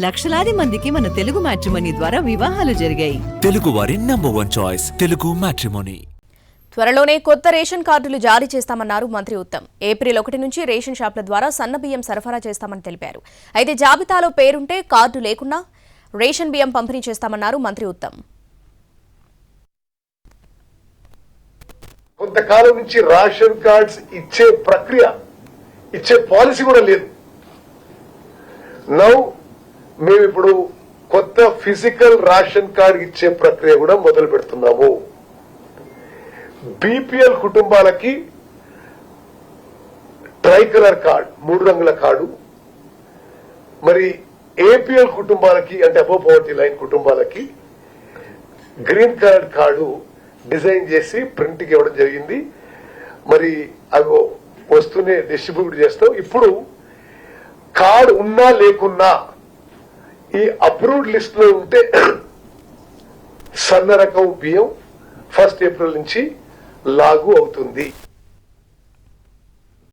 లక్షలాది మందికి మన తెలుగు మ్యాట్రిమోనీ ద్వారా వివాహాలు జరిగాయి. తెలుగు వారి నంబర్ 1 చాయిస్ తెలుగు మ్యాట్రిమోనీ. త్వరలోనే కొత్త రేషన్ కార్డులు జారీ చేస్తామన్నారు మంత్రి ఉత్తమ్. ఏప్రిల్ 1 నుంచి రేషన్ షాపుల ద్వారా సన్న బియ్యం సరఫరా చేస్తామని తెలిపారు. అయితే జాబితాలో పేరుంటే కార్డు లేకున్నా రేషన్ బియ్యం పంపిణీ చేస్తామన్నారు మంత్రి ఉత్తమ్. కొంతకాలం నుంచి రేషన్ కార్డ్స్ ఇచ్చే ప్రక్రియ ఇచ్చే పాలసీ కూడా లేదు. నౌ మేము ఇప్పుడు కొత్త ఫిజికల్ రేషన్ కార్డ్ ఇచ్చే ప్రక్రియ కూడా మొదలు పెడుతున్నాము. బీపీఎల్ కుటుంబాలకి ట్రై కలర్ కార్డ్ 3 రంగుల కార్డు, మరి ఏపీఎల్ కుటుంబాలకి అంటే అబవ్ పవర్టీ లైన్ కుటుంబాలకి గ్రీన్ కలర్ కార్డు డిజైన్ చేసి ప్రింట్కి ఇవ్వడం జరిగింది. మరి అవి వస్తూనే డిస్ట్రిబ్యూట్ చేస్తాం. ఇప్పుడు కార్డు ఉన్నా లేకున్నా ఈ అప్రూవ్డ్ లిస్ట్ లో ఉంటే సన్న రకం బియ్యం 1 ఏప్రిల్ నుంచి లాగు అవుతుంది.